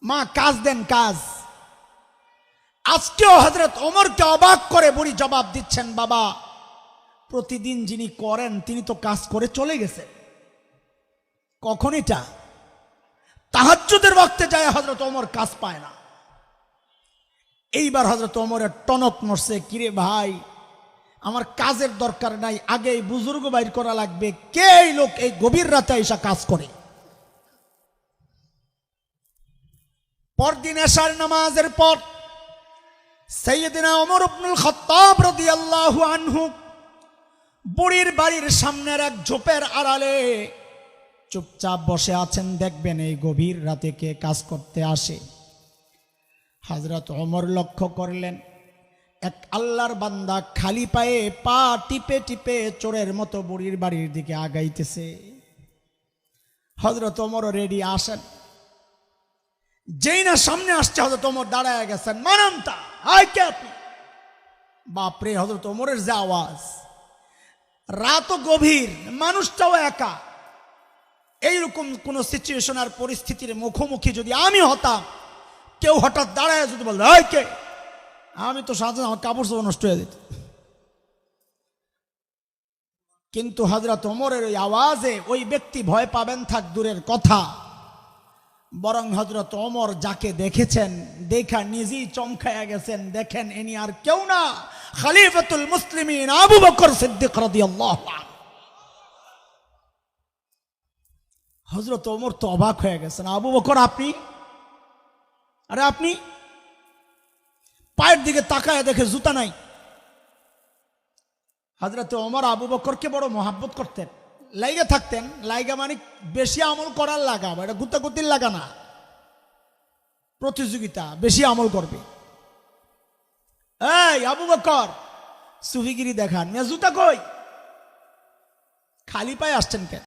মা কাজ দেন কাজ। আজকেও হযরত ওমরকে অবাক করে বুড়ি জবাব দিচ্ছেন, বাবা প্রতিদিন যিনি করেন তিনি তো কাজ করে চলে গেছেন, কখন এটা? তাহাজ্জুদের ওয়াক্তে যায় হযরত ওমর কাজ পায় না। এইবার হযরত ওমরের টনক নড়ছে, কিরে ভাই আমার কাজের দরকার নাই, আগে এই বুজুর্গ বাইর করা লাগবে, কে এই লোক এই গভীর রাতে এসে কাজ করে। পরদিন এশার নামাজের পর সাইয়েদনা ওমর ইবনুল খাত্তাব রাদিয়াল্লাহু আনহু বুড়ির বাড়ির সামনের এক ঝোপের আড়ালে চুপচাপ বসে আছেন। দেখবেন এই গভীর রাতে কে কাজ করতে আসে। হযরত ওমর লক্ষ্য করলেন এক আল্লাহর বান্দা খালি পায়ে পা টিপে টিপে চোরের মতো বুড়ির বাড়ির দিকে আগাইতেছে। হযরত ওমর রেডি আসেন, যেই না সামনে আসছে হযরত ওমর দাঁড়ায় গেছেন, মানামতা আয় কে আপনি? বাপরে, হযরত ওমরের যে আওয়াজ! রাতও গভীর, মানুষটাও একা। এইরকম কোন সিচুয়েশন আর পরিস্থিতির মুখোমুখি যদি আমি হতাম, কেউ হঠাৎ দাঁড়ায় যদি বলতো আয় কে, আমি তো সাথে আমার কাপড় চোপড় নষ্ট হয়ে যেত। কিন্তু হযরত ওমরের ওই আওয়াজে ওই ব্যক্তি ভয় পাবেন থাক দূরের কথা, বরং হযরত ওমর যাকে দেখেছেন দেখা নিজেই চমকায়া গেছেন। দেখেন ইনি আর কেউ না, খলিফাতুল মুসলিমিন আবু বকর সিদ্দিক রাদিয়াল্লাহু আনহু। হযরত ওমর তো অবাক হয়ে গেছেন, আবু বকর আপনি? আরে আপনি? পায়ের দিকে তাকায় দেখে জুতা নাই। হযরত ওমর আবু বকরকে বড় মহাব্বত করতেন, লাইগা থাকতেন। লাইগা মানে বেশি আমল করার লাগা, এটা গুতাগুতির লাগা না, প্রতিযোগিতা, বেশি আমল করবে। এই আবু বকর সুফিগিরি দেখান, জুতা কই? খালি পায়ে আসছেন কেন?